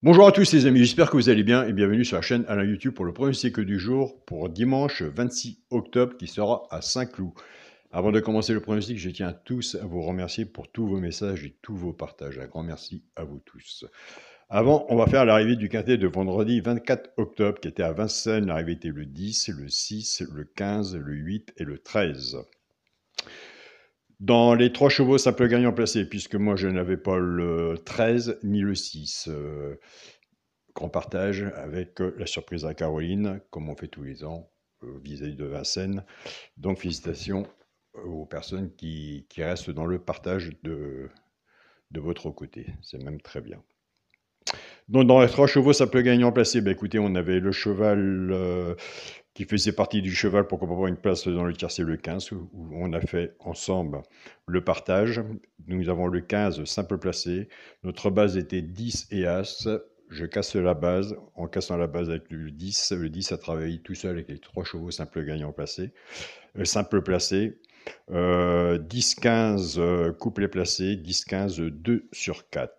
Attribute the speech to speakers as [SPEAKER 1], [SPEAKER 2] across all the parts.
[SPEAKER 1] Bonjour à tous les amis, j'espère que vous allez bien et bienvenue sur la chaîne Alain YouTube pour le pronostic du jour pour dimanche 26 octobre qui sera à Saint-Cloud. Avant de commencer le pronostic, je tiens tous à vous remercier pour tous vos messages et tous vos partages. Un grand merci à vous tous. Avant, on va faire l'arrivée du quintet de vendredi 24 octobre qui était à Vincennes. L'arrivée était le 10, le 6, le 15, le 8 et le 13. Dans les 3 chevaux simples gagnants placés, puisque moi je n'avais pas le 13 ni le 6. Grand partage avec la surprise à Caroline, comme on fait tous les ans vis-à-vis de Vincennes. Donc félicitations aux personnes qui restent dans le partage de votre côté. C'est même très bien. Donc dans les 3 chevaux simples gagnants placés, écoutez, on avait le cheval qui faisait partie du cheval pour qu'on puisse avoir une place dans le tiercé le 15, où on a fait ensemble le partage. Nous avons le 15 simple placé. Notre base était 10 et As. Je casse la base. En cassant la base avec le 10 a travaillé tout seul avec les 3 chevaux simples gagnants placés. Simple placé. 10-15 couplet placé. 10-15 2 sur 4.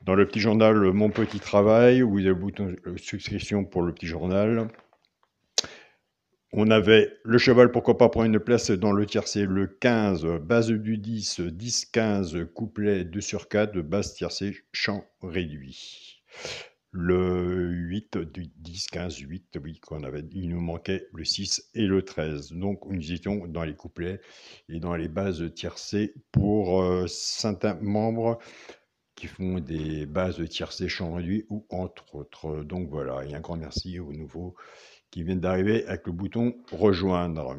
[SPEAKER 1] Dans le petit journal Mon Petit Travail, où il y a le bouton souscription pour le petit journal. On avait le cheval, pourquoi pas prendre une place dans le tiercé, le 15, base du 10, 10-15, couplet 2 sur 4, base tiercé, champ réduit. Le 8 du 10, 15, 8, oui, qu'on avait, il nous manquait le 6 et le 13. Donc, nous étions dans les couplets et dans les bases tiercées pour certains membres qui font des bases tiercé, champ réduit ou entre autres. Donc voilà, et un grand merci aux nouveaux qui viennent d'arriver avec le bouton rejoindre.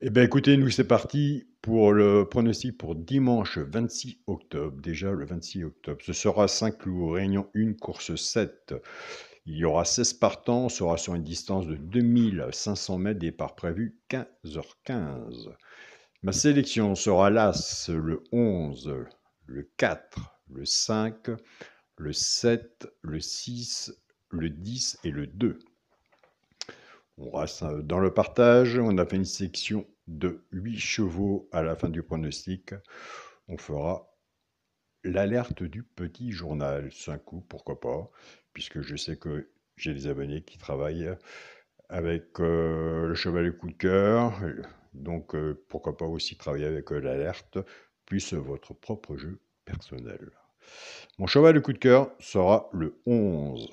[SPEAKER 1] Eh bien écoutez, nous c'est parti pour le pronostic pour dimanche 26 octobre. Déjà le 26 octobre. Ce sera Saint-Cloud, Réunion 1, course 7. Il y aura 16 partants, on sera sur une distance de 2500 mètres, départ prévu 15h15. Ma sélection sera l'As, le 11, le 4, le 5, le 7, le 6, le 10 et le 2. On reste dans le partage. On a fait une section de 8 chevaux à la fin du pronostic. On fera l'alerte du petit journal. 5 coups, pourquoi pas, puisque je sais que j'ai des abonnés qui travaillent avec le cheval coup de cœur. Donc pourquoi pas aussi travailler avec l'alerte, plus votre propre jeu personnel. Mon cheval de coup de cœur sera le 11.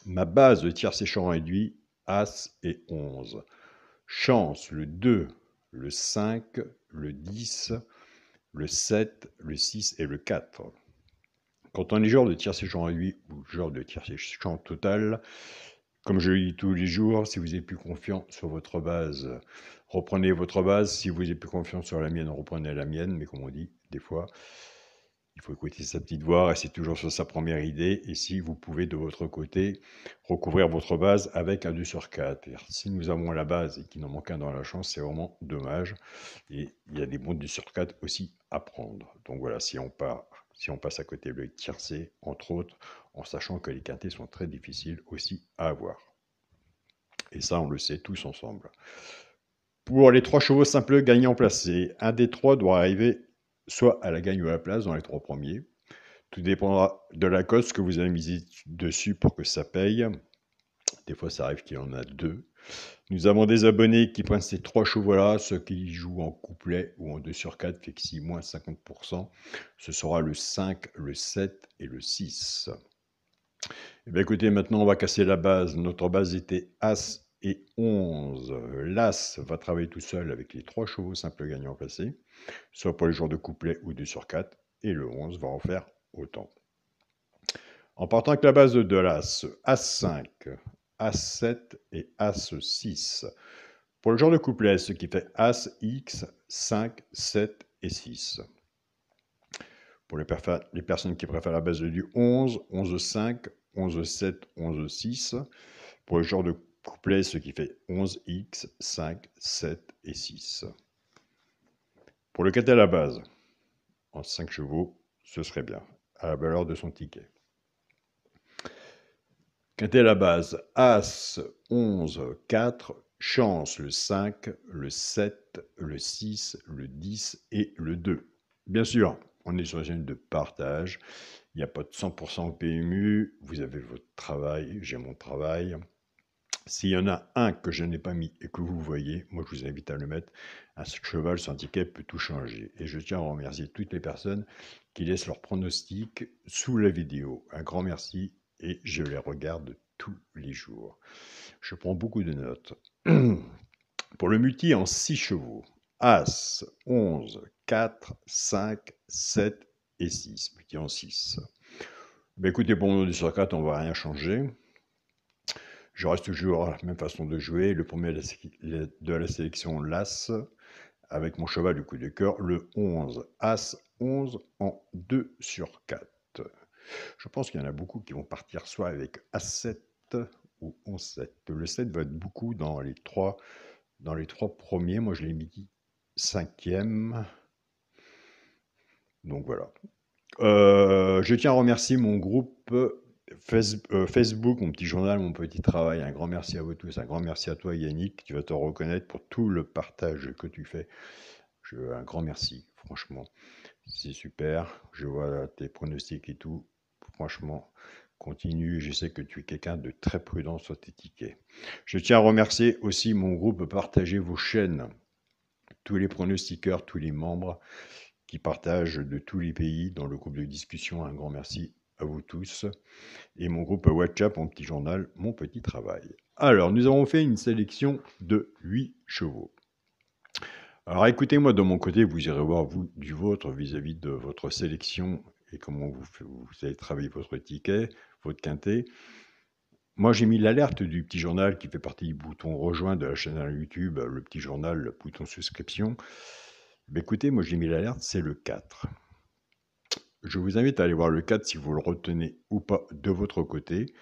[SPEAKER 1] Ma base de tiercé champ réduit, As et 11. Chance, le 2, le 5, le 10, le 7, le 6 et le 4. Quand on est joueur de tiercé champ réduit ou joueur de tiercé champ total, comme je le dis tous les jours, si vous êtes plus confiant sur votre base, reprenez votre base. Si vous êtes plus confiant sur la mienne, reprenez la mienne. Mais comme on dit, des fois, il faut écouter sa petite voix, et c'est toujours sur sa première idée. Et si vous pouvez, de votre côté, recouvrir votre base avec un 2 sur 4. Et si nous avons la base et qu'il n'en manque un dans la chance, c'est vraiment dommage. Et il y a des bons 2 sur 4 aussi à prendre. Donc voilà, si on passe à côté le tiercé, entre autres, en sachant que les quintés sont très difficiles aussi à avoir. Et ça, on le sait tous ensemble. Pour les 3 chevaux simples gagnants placés, un des 3 doit arriver soit à la gagne ou à la place dans les 3 premiers. Tout dépendra de la cote que vous avez misé dessus pour que ça paye. Des fois, ça arrive qu'il y en a 2. Nous avons des abonnés qui prennent ces 3 chevaux-là, ceux qui jouent en couplet ou en 2 sur 4, fait que si moins 50%, ce sera le 5, le 7 et le 6. Eh bien, écoutez, maintenant, on va casser la base. Notre base était As et 11. L'As va travailler tout seul avec les 3 chevaux simples gagnants placés, soit pour les jours de couplet ou 2 sur 4, et le 11 va en faire autant. En partant avec la base de l'As, As5, As7 et As6. Pour le genre de couplet, ce qui fait As, X, 5, 7 et 6. Pour les personnes qui préfèrent la base du 11, 11-5, 11-7, 11-6. Pour le genre de couplet, ce qui fait 11X, 5, 7 et 6. Pour le quintet à la base, en 5 chevaux, ce serait bien, à la valeur de son ticket. Quintet à la base, As, 11, 4, Chance, le 5, le 7, le 6, le 10 et le 2. Bien sûr, On est sur une chaîne de partage. Il n'y a pas de 100% PMU. Vous avez votre travail, j'ai mon travail. S'il y en a un que je n'ai pas mis et que vous voyez, moi je vous invite à le mettre. Un cheval sans ticket peut tout changer. Et je tiens à remercier toutes les personnes qui laissent leur pronostic sous la vidéo. Un grand merci et je les regarde tous les jours. Je prends beaucoup de notes. Pour le multi en 6 chevaux, As, 11, 4, 5, 7 et 6. Multi en 6. Ben écoutez, pour mon 2 sur 4, on ne va rien changer. Je reste toujours à la même façon de jouer. Le premier de la sélection, l'As, avec mon cheval du coup de cœur, le 11. As 11 en 2 sur 4. Je pense qu'il y en a beaucoup qui vont partir soit avec As7 ou 11-7. Le 7 va être beaucoup dans les trois premiers. Moi, je l'ai mis 5e. Donc voilà. Je tiens à remercier mon groupe Facebook, mon petit journal, mon petit travail. Un grand merci à vous tous. Un grand merci à toi, Yannick. Tu vas te reconnaître pour tout le partage que tu fais. Un grand merci, franchement. C'est super. Je vois tes pronostics et tout. Franchement, continue. Je sais que tu es quelqu'un de très prudent sur tes tickets. Je tiens à remercier aussi mon groupe Partagez vos chaînes. Tous les pronostiqueurs, tous les membres qui partagent de tous les pays dans le groupe de discussion. Un grand merci à vous tous. Et mon groupe WhatsApp, mon petit journal, mon petit travail. Alors, nous avons fait une sélection de 8 chevaux. Alors, écoutez-moi de mon côté, vous irez voir vous du vôtre vis-à-vis de votre sélection et comment vous allez travailler votre ticket, votre quintet. Moi, j'ai mis l'alerte du petit journal qui fait partie du bouton rejoindre de la chaîne YouTube, le petit journal, le bouton souscription. Mais écoutez, moi, j'ai mis l'alerte, c'est le 4. Je vous invite à aller voir le 4 si vous le retenez ou pas de votre côté.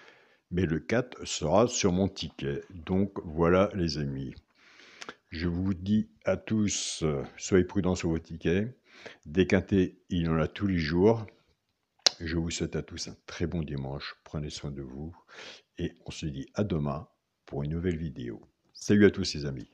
[SPEAKER 1] Mais le 4 sera sur mon ticket. Donc voilà les amis. Je vous dis à tous, soyez prudents sur vos tickets. Des quintets, il y en a tous les jours. Je vous souhaite à tous un très bon dimanche. Prenez soin de vous. Et on se dit à demain pour une nouvelle vidéo. Salut à tous les amis.